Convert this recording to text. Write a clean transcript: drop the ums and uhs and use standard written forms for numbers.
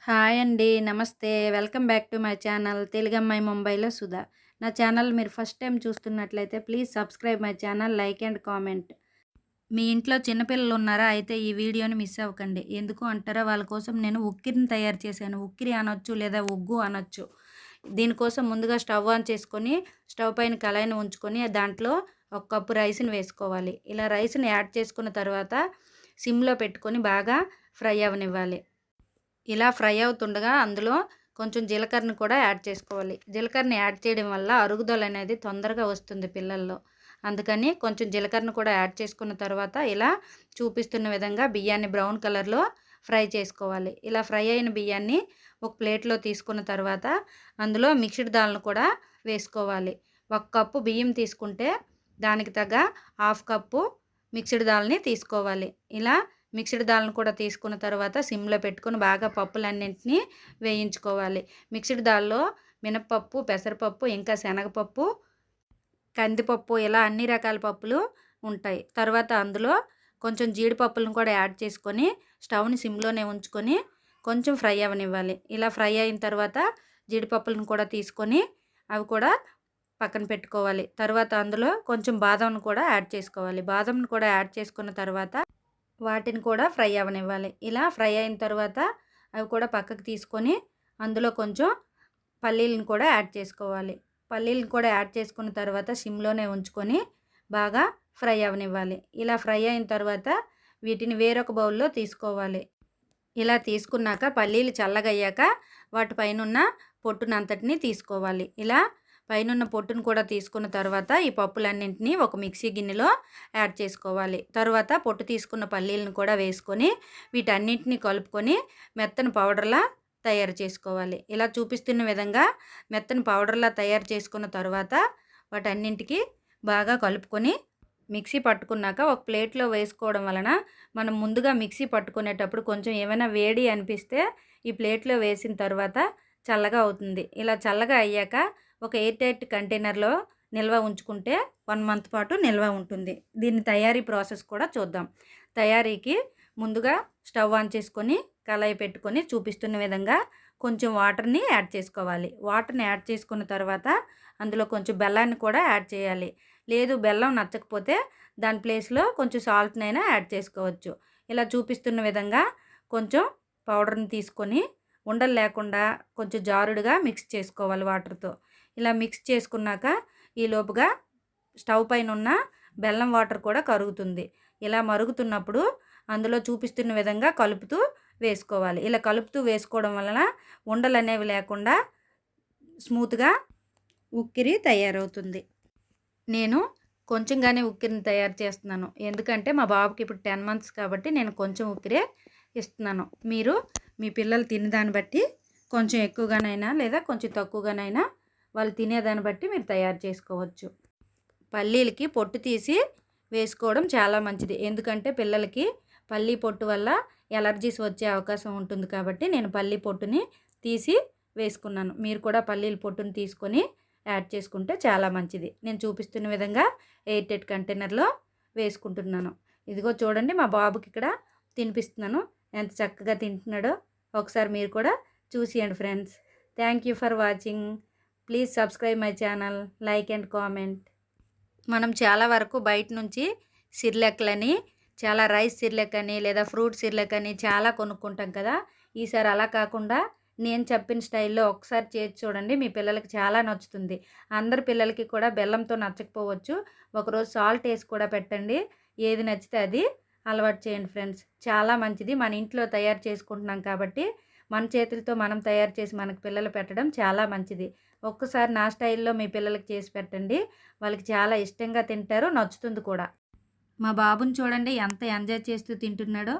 Hi అండి. నమస్తే. Welcome back to my channel తెలుగమ్మాయి ముంబైలో సుధా. నా ఛానల్ మీరు ఫస్ట్ టైం చూస్తున్నట్లయితే please subscribe my channel, like and comment. మీ ఇంట్లో చిన్నపిల్లలు ఉన్నారా? అయితే ఈ వీడియోని మిస్ అవ్వకండి. ఎందుకు అంటారా? వాళ్ళ కోసం నేను ఉక్కిరిని తయారు చేశాను. ఉక్కిరి అనొచ్చు లేదా ఉగ్గు అనొచ్చు. దీనికోసం ముందుగా స్టవ్ ఆన్ చేసుకొని స్టవ్ పైన కళాయిని ఉంచుకొని దాంట్లో ఒక కప్పు రైస్ని వేసుకోవాలి. ఇలా రైస్ని యాడ్ చేసుకున్న తర్వాత సిమ్లో పెట్టుకొని బాగా ఫ్రై అవ్వనివ్వాలి. ఇలా ఫ్రై అవుతుండగా అందులో కొంచెం జీలకర్రని కూడా యాడ్ చేసుకోవాలి. జీలకర్రని యాడ్ చేయడం వల్ల అరుగుదల అనేది తొందరగా వస్తుంది పిల్లల్లో. అందుకని కొంచెం జీలకర్రను కూడా యాడ్ చేసుకున్న తర్వాత ఇలా చూపిస్తున్న విధంగా బియ్యాన్ని బ్రౌన్ కలర్లో ఫ్రై చేసుకోవాలి. ఇలా ఫ్రై అయిన బియ్యాన్ని ఒక ప్లేట్లో తీసుకున్న తర్వాత అందులో మిక్స్డ్ దాల్ను కూడా వేసుకోవాలి. 1 కప్పు బియ్యం తీసుకుంటే దానికి తగ్గ 1/2 కప్పు మిక్స్డ్ దాల్ని తీసుకోవాలి. ఇలా మిక్స్డ్ దాల్ని కూడా తీసుకున్న తర్వాత సిమ్లో పెట్టుకొని బాగా పప్పులన్నింటినీ వేయించుకోవాలి. మిక్స్డ్ దాల్లో మినప్పప్పు, పెసరపప్పు, ఇంకా శనగపప్పు, కందిపప్పు ఇలా అన్ని రకాల పప్పులు ఉంటాయి. తర్వాత అందులో కొంచెం జీడిపప్పులను కూడా యాడ్ చేసుకొని స్టవ్ని సిమ్లోనే ఉంచుకొని కొంచెం ఫ్రై అవ్వనివ్వాలి. ఇలా ఫ్రై అయిన తర్వాత జీడిపప్పులను కూడా తీసుకొని అవి కూడా పక్కన పెట్టుకోవాలి. తర్వాత అందులో కొంచెం బాదంను కూడా యాడ్ చేసుకోవాలి. బాదంను కూడా యాడ్ చేసుకున్న తర్వాత వాటిని కూడా ఫ్రై అవ్వనివ్వాలి. ఇలా ఫ్రై అయిన తర్వాత అవి కూడా పక్కకు తీసుకొని అందులో కొంచెం పల్లీలను కూడా యాడ్ చేసుకోవాలి. పల్లీలను కూడా యాడ్ చేసుకున్న తర్వాత సిమ్లోనే ఉంచుకొని బాగా ఫ్రై అవ్వనివ్వాలి. ఇలా ఫ్రై అయిన తర్వాత వీటిని వేరొక బౌల్లో తీసుకోవాలి. ఇలా తీసుకున్నాక పల్లీలు చల్లగయ్యాక వాటిపైన ఉన్న పొట్టునంతటిని తీసుకోవాలి. ఇలా పైనున్న పొట్టును కూడా తీసుకున్న తర్వాత ఈ పప్పులన్నింటినీ ఒక మిక్సీ గిన్నెలో యాడ్ చేసుకోవాలి. తర్వాత పొట్టు తీసుకున్న పల్లీలను కూడా వేసుకొని వీటన్నింటినీ కలుపుకొని మెత్తని పౌడర్లా తయారు చేసుకోవాలి. ఇలా చూపిస్తున్న విధంగా మెత్తని పౌడర్లా తయారు చేసుకున్న తర్వాత వాటన్నింటికి బాగా కలుపుకొని మిక్సీ పట్టుకున్నాక ఒక ప్లేట్లో వేసుకోవడం వలన మనం ముందుగా మిక్సీ పట్టుకునేటప్పుడు కొంచెం ఏమైనా వేడి అనిపిస్తే ఈ ప్లేట్లో వేసిన తర్వాత చల్లగా అవుతుంది. ఇలా చల్లగా అయ్యాక ఒక ఎయిర్ టైట్ కంటైనర్లో నిల్వ ఉంచుకుంటే 1 మంత్ పాటు నిల్వ ఉంటుంది. దీని తయారీ ప్రాసెస్ కూడా చూద్దాం. తయారీకి ముందుగా స్టవ్ ఆన్ చేసుకొని కళాయి పెట్టుకొని చూపిస్తున్న విధంగా కొంచెం వాటర్ని యాడ్ చేసుకోవాలి. వాటర్ని యాడ్ చేసుకున్న తర్వాత అందులో కొంచెం బెల్లాన్ని కూడా యాడ్ చేయాలి. లేదు బెల్లం నచ్చకపోతే దాని ప్లేస్లో కొంచెం సాల్ట్నైనా యాడ్ చేసుకోవచ్చు. ఇలా చూపిస్తున్న విధంగా కొంచెం పౌడర్ని తీసుకొని ఉండలు లేకుండా కొంచెం జారుడుగా మిక్స్ చేసుకోవాలి వాటర్తో. ఇలా మిక్స్ చేసుకున్నాక ఈ లోపుగా స్టవ్ పైన ఉన్న బెల్లం వాటర్ కూడా కరుగుతుంది. ఇలా మరుగుతున్నప్పుడు అందులో చూపిస్తున్న విధంగా కలుపుతూ వేసుకోవాలి. ఇలా కలుపుతూ వేసుకోవడం వలన ఉండలు అనేవి లేకుండా స్మూత్గా ఉక్కిరి తయారవుతుంది. నేను కొంచెంగానే ఉక్కిరిని తయారు చేస్తున్నాను. ఎందుకంటే మా బాబుకి ఇప్పుడు 10 మంత్స్ కాబట్టి నేను కొంచెం ఉక్కిరే ఇస్తున్నాను. మీరు మీ పిల్లలు తినేదాన్ని బట్టి కొంచెం ఎక్కువగానైనా లేదా కొంచెం తక్కువగానైనా వాళ్ళు తినేదాన్ని బట్టి మీరు తయారు చేసుకోవచ్చు. పల్లీలకి పొట్టు తీసి వేసుకోవడం చాలా మంచిది. ఎందుకంటే పిల్లలకి పల్లీ పొట్టు వల్ల ఎలర్జీస్ వచ్చే అవకాశం ఉంటుంది కాబట్టి నేను పల్లీ పొట్టుని తీసి వేసుకున్నాను. మీరు కూడా పల్లీల పొట్టుని తీసుకొని యాడ్ చేసుకుంటే చాలా మంచిది. నేను చూపిస్తున్న విధంగా ఎయిర్ టైట్ కంటైనర్లో వేసుకుంటున్నాను. ఇదిగో చూడండి, మా బాబుకి ఇక్కడ తినిపిస్తున్నాను. ఎంత చక్కగా తింటున్నాడో ఒకసారి మీరు కూడా చూసియండి friends. Thank you for watching. Please subscribe my channel, like and comment. మనం చాలా వరకు బయట నుంచి సిర్లెక్లని, చాలా రైస్ సిర్లెక్ అని లేదా ఫ్రూట్ సిర్లెక్ అని చాలా కొనుక్కుంటాం కదా. ఈసారి అలా కాకుండా నేను చెప్పిన స్టైల్లో ఒకసారి చేసి చూడండి. మీ పిల్లలకి చాలా నచ్చుతుంది. అందరి పిల్లలకి కూడా బెల్లంతో నచ్చకపోవచ్చు. ఒకరోజు సాల్ట్ వేసి కూడా పెట్టండి. ఏది నచ్చితే అది అలవాటు చేయండి ఫ్రెండ్స్. చాలా మంచిది. మన ఇంట్లో తయారు చేసుకుంటున్నాం కాబట్టి మన చేతులతో మనం తయారు చేసి మనకు పిల్లలు పెట్టడం చాలా మంచిది. ఒక్కసారి నా స్టైల్లో మీ పిల్లలకి చేసి పెట్టండి. వాళ్ళకి చాలా ఇష్టంగా తింటారు, నచ్చుతుంది కూడా. మా బాబుని చూడండి ఎంత ఎంజాయ్ చేస్తూ తింటున్నాడో.